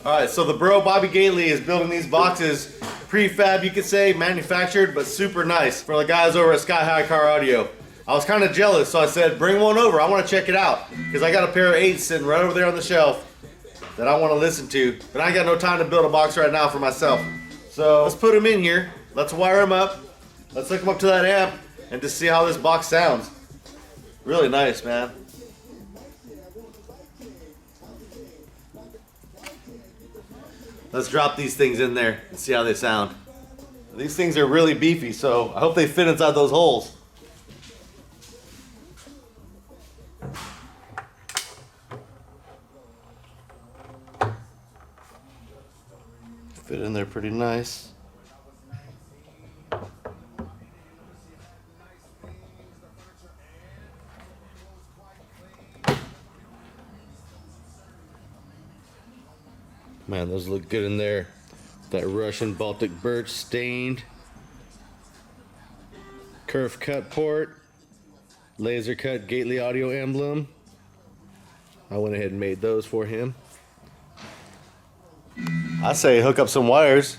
Alright, so the bro Bobby Gately is building these boxes, prefab you could say, manufactured, but super nice for the guys over at Sky High Car Audio. I was kind of jealous, so I said, bring one over, I want to check it out. Because I got a pair of 8s sitting right over there on the shelf that I want to listen to. But I ain't got no time to build a box right now for myself. So let's put them in here, let's wire them up, let's hook them up to that amp, and just see how this box sounds. Really nice, man. Let's drop these things in there and see how they sound. These things are really beefy, so I hope they fit inside those holes. Fit in there pretty nice. Man, those look good in there. That Russian Baltic Birch stained. Curve cut port. Laser cut Gately audio emblem. I went ahead and made those for him. I say hook up some wires.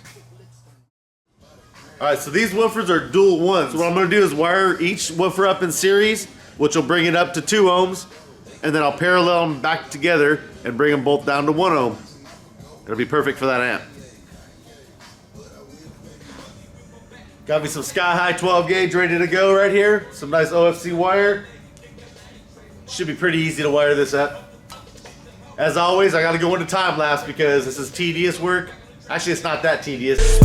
Alright, so these woofers are dual ones. So what I'm going to do is wire each woofer up in series, which will bring it up to 2 ohms. And then I'll parallel them back together and bring them both down to 1 ohm. It'll be perfect for that amp. Got me some Sky High 12 gauge ready to go right here. Some nice OFC wire. Should be pretty easy to wire this up. As always, I gotta go into time lapse because this is tedious work. Actually, it's not that tedious.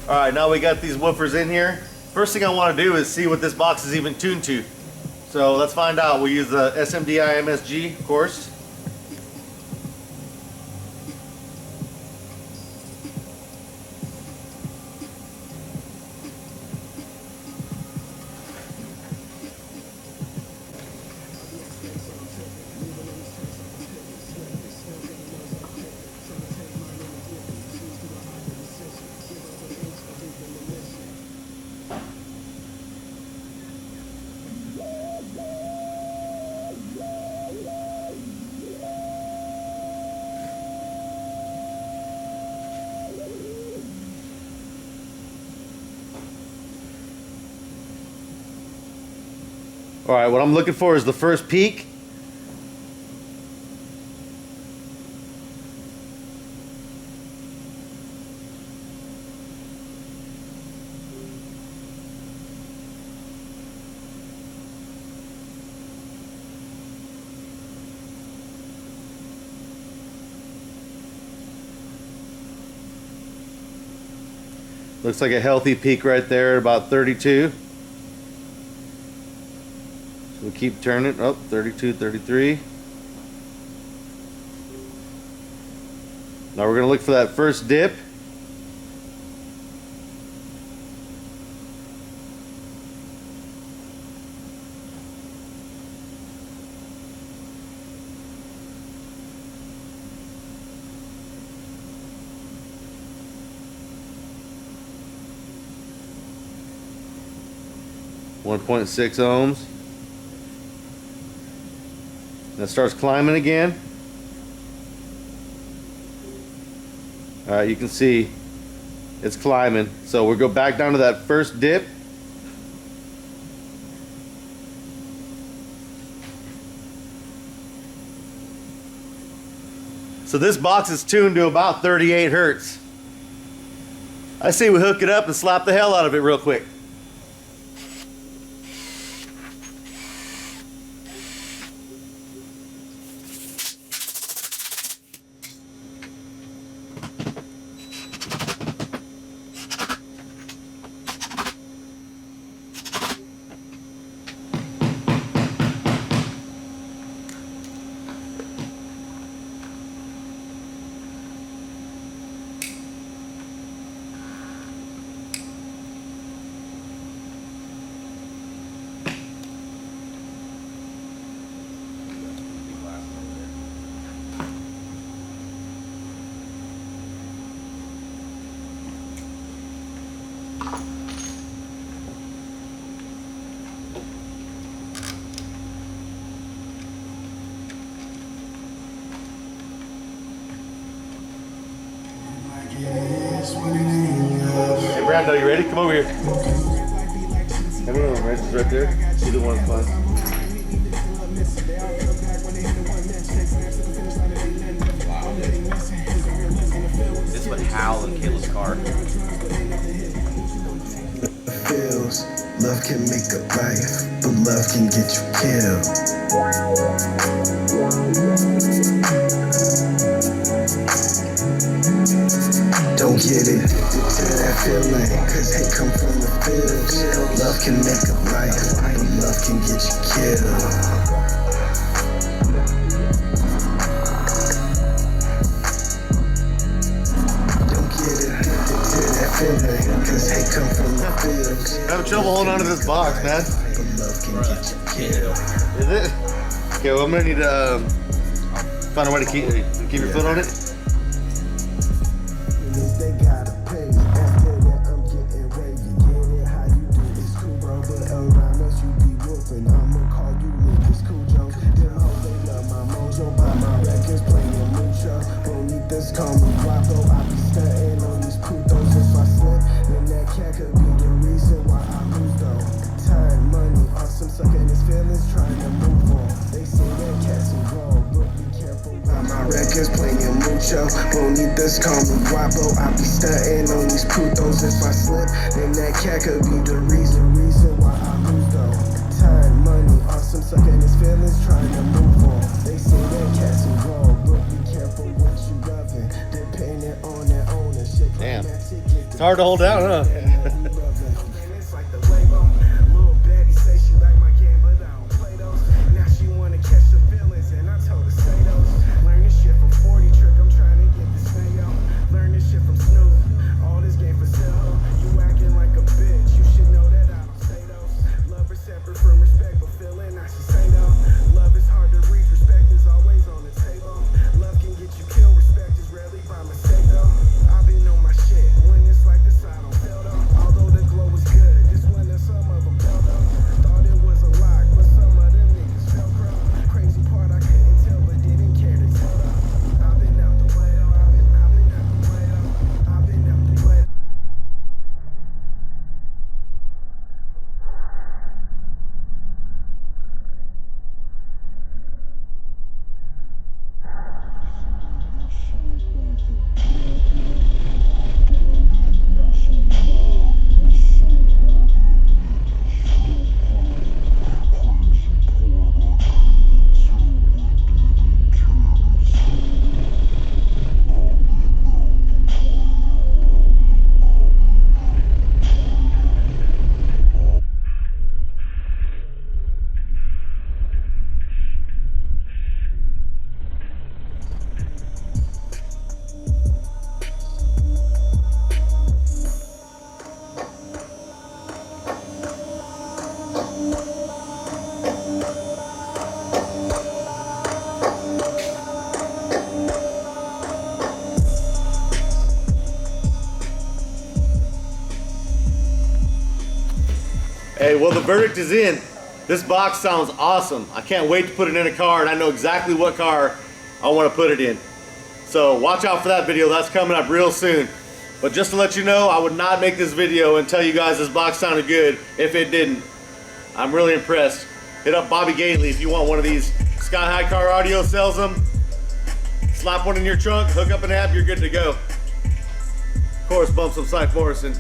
Alright, now we got these woofers in here. First thing I want to do is see what this box is even tuned to. So let's find out. We'll use the SMDI MSG, of course. Alright, what I'm looking for is the first peak. Looks like a healthy peak right there at about 32. So we'll keep turning. Oh, 32, 33. Now we're going to look for that first dip. .6 ohms. That starts climbing again. Alright, you can see it's climbing. So we'll go back down to that first dip. So this box is tuned to about 38 hertz. I say we hook it up and slap the hell out of it real quick. Brando, you ready? Come over here. Have one of them wrenches right there. Either one's fine. This would howl in Caleb's car. Feels love can make a life, but love can get you killed. Don't get it to that feeling, cause hate come from the fields. Love can make a life, but love can get you killed. Cause hate come from the fields. I'm having trouble holding on to this box, man. Is it? Okay, well, I'm gonna need to find a way to keep your foot on it. They gotta pay. After that, I'm getting wavy. Get it how you do. It's cool, bro, but around us you be whooping. I'ma call you niggas cool Joes. Them hoes, they love my mojo. Buy my records, playing mucho. Bonitas call me guapo. I be stunting on these putos. If I slip, then that cat could be the reason why I lose though. Time, money, awesome, sucking his feelings, trying to move on. They say that cat's involved, but be careful. Buy my records, playing mucho. Bonitas call me guapo. I be stunting on these putos. If I slip, then that cat could be the reason why I lose though. Time, money, awesome, sucking his feelings, trying to move on. They say that cat's involved, but be careful what you loving. Depending on that ownership. Damn. It's hard to hold down, huh? It's like the label. Little Betty say she like my game, but I don't play those. Now she wanna catch the feelings, and I told her say those. Learn this shit from 40 Trick, I'm trying to get this thing out. Learn this shit from Snoop. All this game for sale. You acting like a bitch, you should know that I don't say those. Love is separate from respect, but feeling I should say though. Love is hard to reach, respect is always on the table. Love can get you killed, respect is rarely by mistake though. I've been on my shit, when it's like this I don't feel though. Although the glow is good, this one and some of them fell though. Thought it was a lock, but some of them niggas fell crow. Crazy part I couldn't tell, but didn't care to tell though. I've been out the way though, I've been out the way though. I've been out the way. Hey, well, the verdict is in. This box sounds awesome. I can't wait to put it in a car, and I know exactly what car I want to put it in. So watch out for that video. That's coming up real soon. But just to let you know, I would not make this video and tell you guys this box sounded good if it didn't. I'm really impressed. Hit up Bobby Gately if you want one of these. Sky High Car Audio sells them. Slap one in your trunk, hook up an app, you're good to go. Of course, bump some Cy Morrison.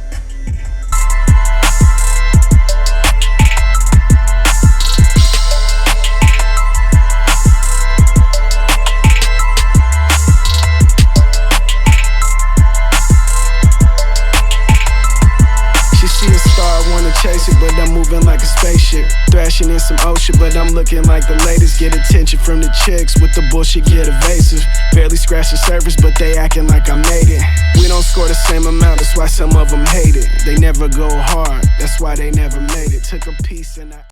Chase it, but I'm moving like a spaceship. Thrashing in some ocean, but I'm looking like the latest. Get attention from the chicks, with the bullshit get evasive. Barely scratch the surface, but they acting like I made it. We don't score the same amount, that's why some of them hate it. They never go hard, that's why they never made it. Took a piece and I